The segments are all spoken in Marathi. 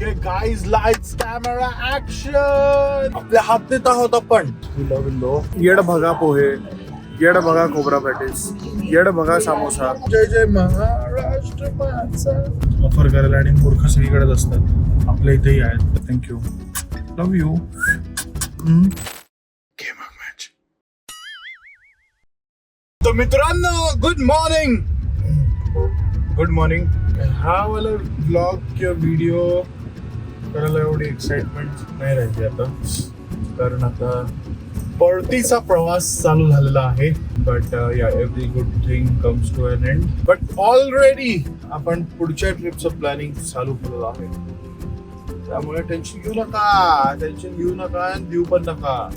Okay guys, lights camera action. आपल्या हातात आहोत आपण. येड भगा पोहे, येड भगा खोबरा पॅटीस, येड भगा समोसा. जय जय महाराष्ट्र माझा. ऑफर करायला आणि मूर्ख सगळीकडेच असतात, आपल्या इथेही आहेत. Thank you, love you. तर मित्रांनो, गुड मॉर्निंग. Good morning. हा वाला व्लॉग किंवा व्हिडिओ करायला एवढी एक्साइटमेंट नाही राहिली आता, कारण आता परतीचा प्रवास चालू झालेला आहे. बट या every good thing comes to an end. But already आपण पुढच्या ट्रिपचं प्लॅनिंग चालू केलेलं आहे, त्यामुळे टेन्शन घेऊ नका आणि देऊ पण नका.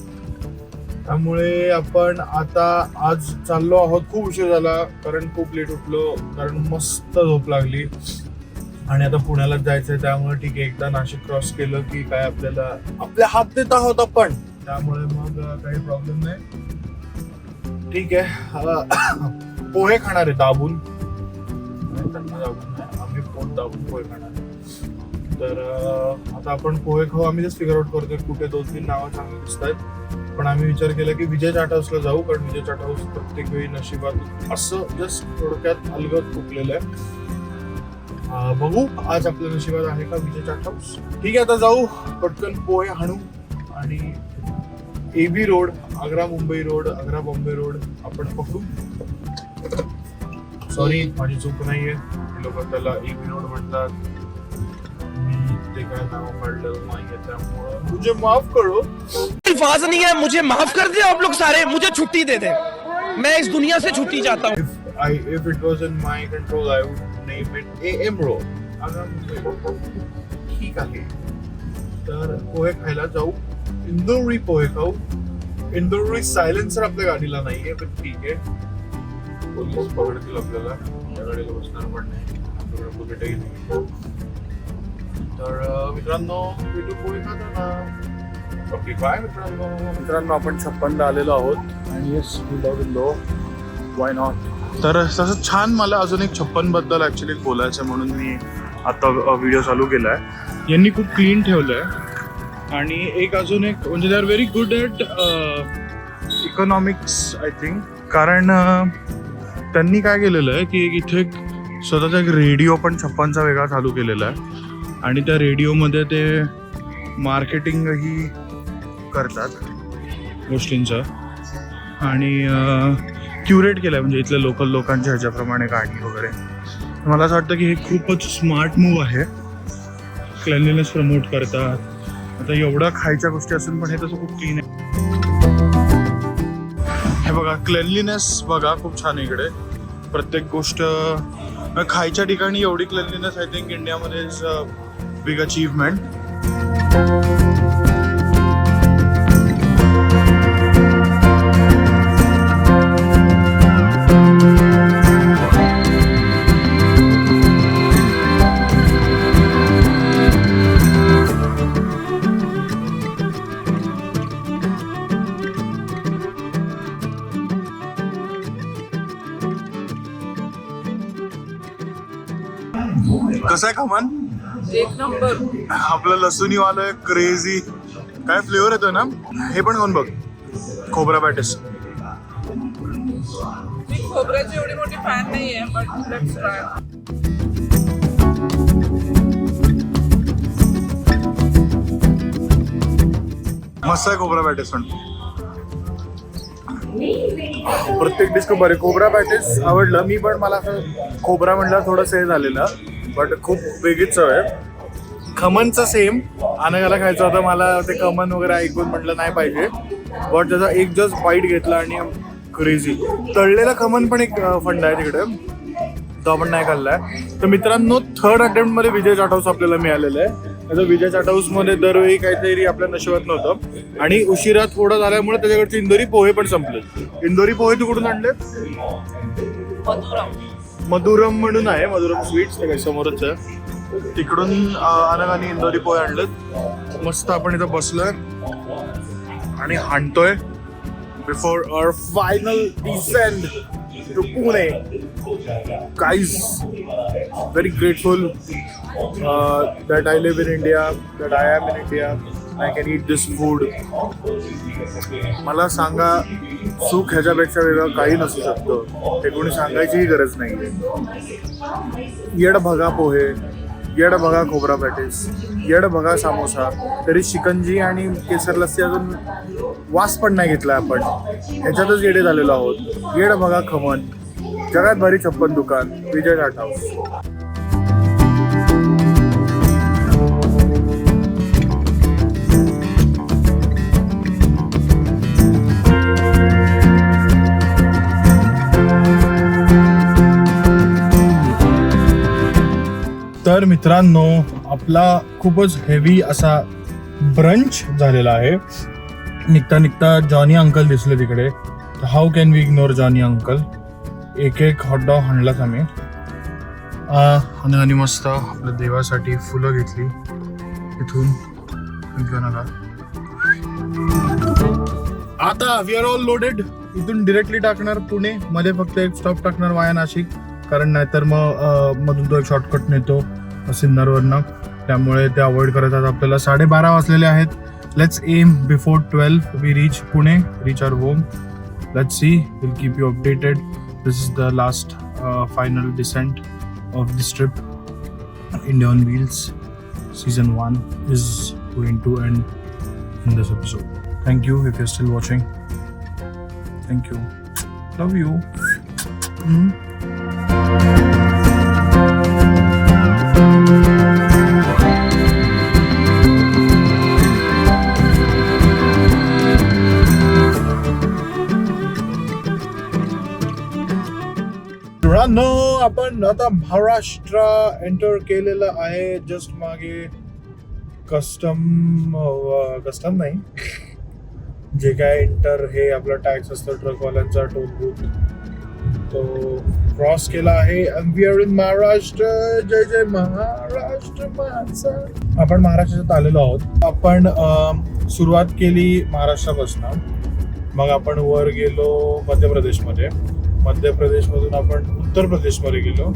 त्यामुळे आपण आता आज चाललो आहोत. खूप उशीर झाला, कारण खूप लेट उठलो, कारण मस्त झोप लागली. आणि आता पुण्याला जायचंय, त्यामुळे ठीक आहे, एकदा नाशिक क्रॉस केलं की काय आपल्याला आपल्या हात देत आहोत आपण, त्यामुळे मग काही प्रॉब्लेम नाही. ठीक आहे. पोहे खाणार आहे दाबून, आम्ही पोट दाबून पोहे खाणार आहे. तर आता आपण पोहे खाऊ. आम्ही जस्ट फिगर आउट करतोय कुठे 2-3 नावं चांगली दिसत आहेत. पण आम्ही विचार केला की विजय चाट हाऊसला जाऊ, कारण विजय चाट हाऊस प्रत्येक वेळी नशिबात असं जस्ट थोडक्यात अलगद फुकलेलं आहे. बघू आज आपल्या नशिबात आहे का विजय चाट हाऊस. ठीक आहे, आता जाऊ पटकन पोहे हाणू आणि AB road, Agra Mumbai road, Agra Bombay road आपण पकडू. सॉरी, माझी चूक नाहीये. लोक त्याला AB रोड म्हणतात, मी ते काय नाव काढलं नाहीये, त्यामुळं मुझे माफ करो. अल्फाज नहीं है, मुझे माफ कर दे आप लोग सारे, मुझे छुट्टी दे दे, मैं इस दुनिया से छुट्टी चाहता हूँ. If it was in my control, I would name it AM Road. ठीक आहे. तर पोहे खायला जाऊ. इंदोरी पोहे खाऊ. इंदोरी सायलेन्सर आपल्या गाडीला नाहीये, पण ठीक आहे, पोलीस पकडतील आपल्याला. त्या गाडीला बसणार पण नाही, आपल्याकडे बुलेटही नाही. तर मित्रांनो, भेटू पोहे खाताना. ओके बाय मित्रांनो, आपण 56ला आलेलो आहोत आणि येस लो वाय नॉट. तर तसं छान मला अजून एक 56 बद्दल ॲक्च्युली बोलायचं म्हणून मी आता व्हिडिओ चालू केला आहे. यांनी खूप क्लीन ठेवलं आहे आणि एक अजून एक म्हणजे they are very good at economics I think, कारण त्यांनी काय केलेलं आहे की इथे एक स्वतःचा एक रेडिओ पण 56चा वेगळा चालू केलेला आहे आणि त्या रेडिओमध्ये ते मार्केटिंगही करतात गोष्टींचं आणि क्युरेट केलं आहे, म्हणजे इथल्या लोकल लोकांच्या ह्याच्याप्रमाणे गाणी वगैरे. मला असं वाटतं की हे खूपच स्मार्ट मूव आहे. क्लेनलीनेस प्रमोट करतात. आता एवढ्या खायच्या गोष्टी असून पण हे तसं खूप क्लीन आहे. हे बघा, क्लेनलीनेस बघा खूप छान आहे इकडे. प्रत्येक गोष्ट खायच्या ठिकाणी एवढी क्लेनलीनेस आय थिंक इंडियामध्ये इज अ बिग अचीवमेंट. कसं आहे खमन? एक नंबर. आपलं लसूणी वालं क्रेझी काय फ्लेवर येतोय ना. हे पण खाऊन बघ, खोबरा पॅटीस. मी खोबऱ्याची एवढी मोठी फॅन नाहीये, बट लेट्स ट्राय. मस्त आहे खोबरा पॅटीस. पण प्रत्येक डिश खूप बरे. खोबरा पॅटीस आवडलं मी, पण मला असं खोबरा म्हटलं थोडंसं हे झालेलं, बट खूप वेगळीच चव आहे. खमनचं सेम अनघाला खायचं होतं मला, ते खमन वगैरे ऐकून म्हटलं नाही पाहिजे, बट त्याचा एक जस्ट बाईट घेतला आणि क्रेझी. तळलेला खमन पण एक फंड आहे तिकडे, तो आपण नाही खाल्लाय. तर मित्रांनो, 3rd अटेम्प्टमध्ये विजय चाट हाऊस आपल्याला मिळालेलं आहे. आता विजय चाट हाऊसमध्ये दरवेळी काहीतरी आपल्या नशिबात नव्हतं आणि उशिरा थोडं झाल्यामुळे त्याच्याकडचे इंदोरी पोहे पण संपले. इंदोरी पोहे तू कुठून आणले? मधुरम म्हणून आहे, मधुरम स्वीट्स, ते काही समोरच आहे. तिकडून अनघाने इंदोरी पोहे आणलेत. मस्त आपण इथं बसलोय आणि हाणतोय before our final descend to Pune. guys, very grateful that I live in India, that I am in India. I can eat this food. मला सांगा, सुख ह्याच्यापेक्षा वेगळं काही नसू शकतं. हे कोणी सांगायचीही गरज नाही. येड भगा पोहे, येड भगा खोबरा पॅटीस, येड भगा सामोसा, तरी शिकंजी आणि केसर लस्सी अजून वास पण नाही घेतला आपण. ह्याच्यातच येडे झालेलो आहोत. येड भगा खमन, जगात भारी 56 दुकान, विजय टाटा हाऊस. तर मित्रांनो, आपला खूपच हेवी असा ब्रंच झालेला आहे. निघता निघता जॉनी अंकल दिसले तिकडे. तर how can we ignore Johnny uncle. एक हॉटडॉग हाणलाच आम्ही. आणि मस्त आपल्या देवासाठी फुलं घेतली इथून. आता वी आर ऑल लोडेड. इथून डिरेक्टली टाकणार पुणे मध्ये, फक्त एक स्टॉप टाकणार वाया नाशिक, कारण नाहीतर मग मधून तो एक शॉर्टकट नेतो सिन्नरवरनं. त्यामुळे ते अवॉइड करतात. आपल्याला 12:30 वाजलेले आहेत. Let's aim before 12 we reach Pune, reach our home. Let's see, will keep you updated. This is the last final descent of this trip. India on wheels season 1 is going to end in this episode. Thank you if you still watching. Thank you. Love you. मित्रांनो, आपण आता महाराष्ट्र एंटर केलेलं आहे. जस्ट मागे कस्टम नाही, जे काय एंटर हे आपला टॅक्स असतं ट्रकवाल्यांचा, टोल बूथ, तो क्रॉस केला आहे. We are in Maharashtra. जय जय महाराष्ट्र माझा. आपण महाराष्ट्रात आलेलो आहोत. आपण सुरुवात केली महाराष्ट्रापासून, मग आपण वर गेलो मध्य प्रदेशमध्ये. मध्य प्रदेशमधून आपण उत्तर प्रदेशमध्ये गेलो.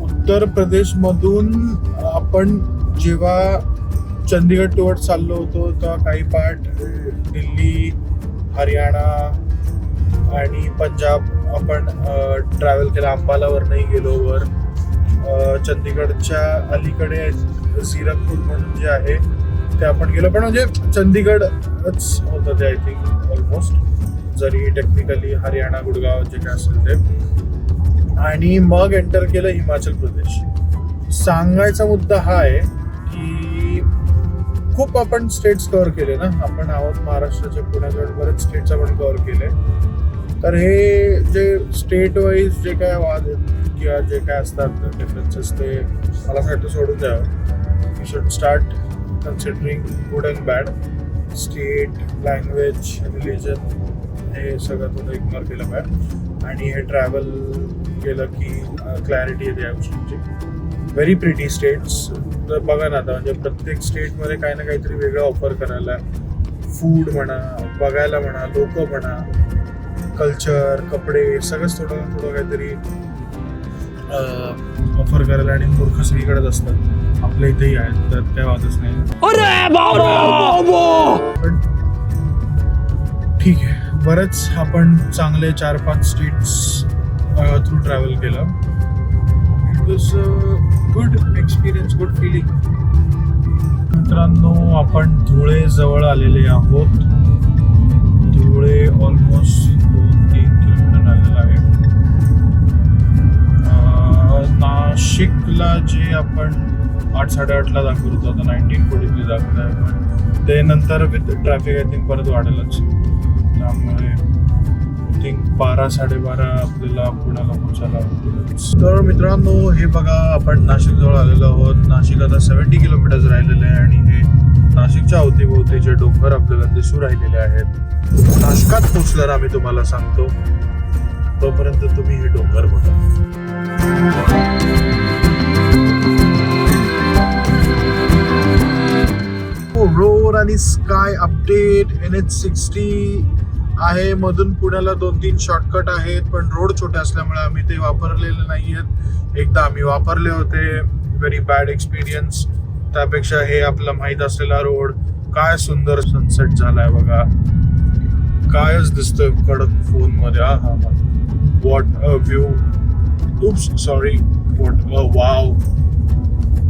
उत्तर प्रदेशमधून आपण जेव्हा चंदीगड टुवर्ड चाललो होतो, तेव्हा काही पार्ट दिल्ली, हरियाणा आणि पंजाब आपण ट्रॅव्हल केला. अंबालावरनंही गेलो वर. चंदीगडच्या अलीकडे झीरकपूर म्हणून जे आहे ते आपण गेलो. पण म्हणजे चंदीगडच होतं ते, आय थिंक ऑलमोस्ट, जरी टेक्निकली हरियाणा, गुडगाव जे काय असेल ते. आणि मग एंटर केलं हिमाचल प्रदेश. सांगायचा मुद्दा हा आहे की खूप आपण स्टेट्स कव्हर केले ना. आपण आहोत महाराष्ट्राचे, पुण्याजवळ बरेच स्टेट्स आपण कव्हर केले. तर हे जे स्टेट वाईज जे काय वाद आहेत किंवा जे काय असतात डिफरन्सेस, ते मला वाटतं सोडून द्यावं. We should start considering good and bad. State, language, religion हे सगळं थोडं इग्नोर केलं पाहिजे. आणि हे ट्रॅव्हल केलं की क्लॅरिटी येते या गोष्टींची. Very pretty states. तर बघा ना आता, म्हणजे प्रत्येक स्टेटमध्ये काही ना काहीतरी वेगळं ऑफर करायला. फूड म्हणा, बघायला म्हणा, लोक म्हणा, कल्चर, कपडे, सगळंच थोडं थोडं काहीतरी ऑफर करायला. आणि मूर्ख सगळीकडेच असतात. आपल्या इथेही आहेत, तर काय वादच नाही. पण ठीक आहे, बरेच आपण चांगले 4-5 स्टेट्स थ्रू ट्रॅव्हल केलं. It was good experience, good feeling. मित्रांनो, आपण धुळे जवळ आलेले आहोत. धुळे ऑलमोस्ट 2-3 किलोमीटर आलेलं आहे. नाशिकला जे आपण 8-8:30 दाखवत होतो, आता 19:43 दाखवत आहे. पण ते नंतर विथ ट्रॅफिक आय थिंक परत वाढेलच. त्यामुळे आय थिंक 12-12:30 आपल्याला पुण्याला पोहोचायला होतं. तर मित्रांनो, हे बघा, आपण नाशिक जवळ आलेलो आहोत. नाशिक आता 70 किलोमीटर्स राहिलेले आहे. आणि हे नाशिकच्या अवतीभोवतीचे डोंगर आपल्याला दिसू राहिलेले आहेत. नाशिकात पोहोचल्यावर आम्ही तुम्हाला सांगतो. तोपर्यंत तुम्ही हे डोंगर बघा. रोड आणि स्काय अपडेट. NH60 आहे. मधून पुण्याला 2-3 शॉर्टकट आहेत, पण रोड छोटे असल्यामुळे आम्ही ते वापरलेले नाहीयेत. एकदा आम्ही वापरले होते, व्हेरी बॅड एक्सपिरियन्स. त्यापेक्षा हे आपला माहीत असलेला रोड. काय सुंदर सनसेट झालाय बघा, कायच दिसतंय कडक फोन मध्ये. हा what a view. Oops, sorry. What a wow.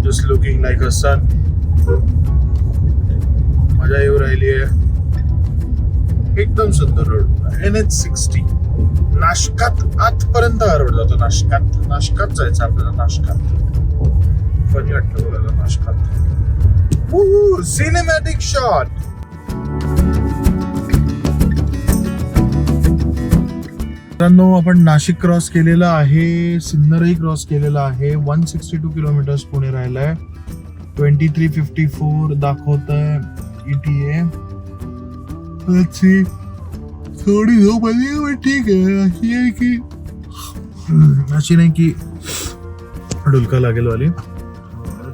Just looking like a sun. मजा येऊ राहिली आहे. एकदम सुंदर रोड. NH60. नाशकात आतपर्यंत हा रोड जातो. नाशकात जायचं आपल्याला. नाशकात फनी वाटलं बोलायला. नाशकात. Cinematic shot. मित्रांनो, आपण नाशिक क्रॉस केलेला आहे, सिन्नरही क्रॉस केलेला आहे. 162 किलोमीटर्स पुणे राहिलाय. 23:54 दाखवत आहे ETA. थोडी झोप आली, पण ठीक आहे. अशी नाही की डुलका लागेल वाली.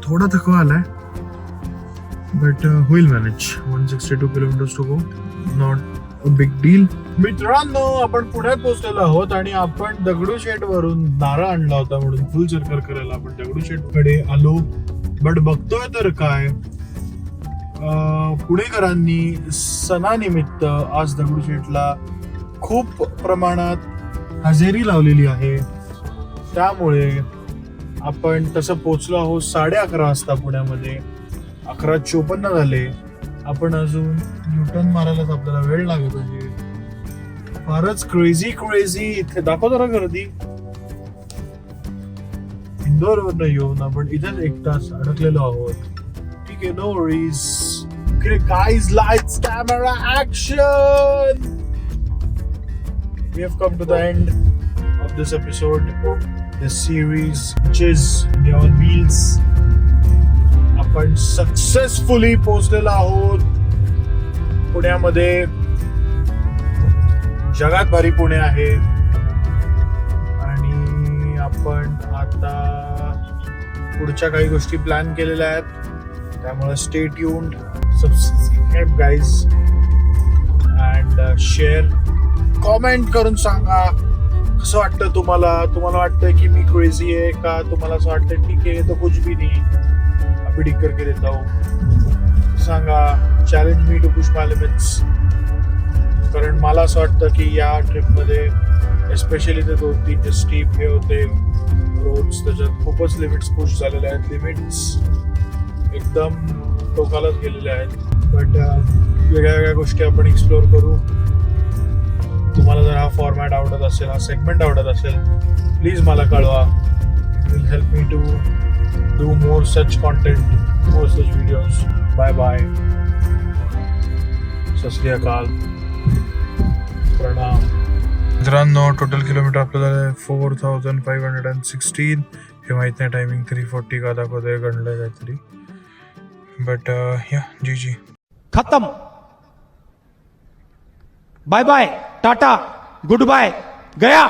थोडा थकवा आलाय, बट होईल manage. 162 kilometres to go, not a big deal. मित्रांनो, आपण पुण्यात पोहोचलेलो आहोत आणि आपण दगडूशेठ वरून नारळ आणला होता म्हणून फुल चक्कर करायला आपण दगडूशेठ कडे आलो. बट बघतोय तर काय, पुणेकरांनी सणानिमित्त आज दगडूशेठला खूप प्रमाणात हजेरी लावलेली आहे. त्यामुळे आपण तसं पोचलो आहोत 11:30 वाजता पुण्यामध्ये. 11:54 झाले. आपण अजून न्यूटन मारायलाच आपल्याला वेळ लागत आहे. फारच क्रेझी इथे दाखव जरा गर्दी. इंदोरवरनं येऊन आपण इथेच 1 तास अडकलेलो आहोत. ठीक आहे, no worries. Guys, lights, camera, action. We have come to the end of this episode, this series, which is Neon Wheels. आपण सक्सेसफुली पोहोचलेलो आहोत पुण्यामध्ये. जगात भारी पुणे आहे आणि आपण आता पुढच्या काही गोष्टी प्लॅन केलेल्या आहेत. त्यामुळे stay tuned, subscribe guys and share. Comment करून सांगा कसं वाटतं तुम्हाला. तुम्हाला वाटतं की मी क्रेझी आहे का, तुम्हाला असं वाटतं ठीक आहे तो कुछ भी नाही, अभी ठीक करके देता हूँ. सांगा. Challenge me to push my limits. कारण मला असं वाटतं की या ट्रिपमध्ये एस्पेशली ते 2-3 जे स्टीप हे होते रोड्स, त्याच्यात खूपच लिमिट्स पुश झालेले आहेत. लिमिट्स एकदम टोकालाच गेलेले आहेत. बट वेगळ्या वेगळ्या गोष्टी आपण एक्सप्लोअर करू. तुम्हाला जर हा फॉर्मॅट आवडत असेल, हा सेगमेंट आवडत असेल, प्लीज मला कळवा. It will help me to do more such content, more such videos. Bye bye. Sat Sri अकाल. प्रणाम. मित्रांनो, टोटल किलोमीटर आपल्याला 4516. हे माहित नाही टायमिंग 3:40 का दाखवतंय, गणलंय काहीतरी. बट या जी खत्म. Bye bye, tata, goodbye, गया.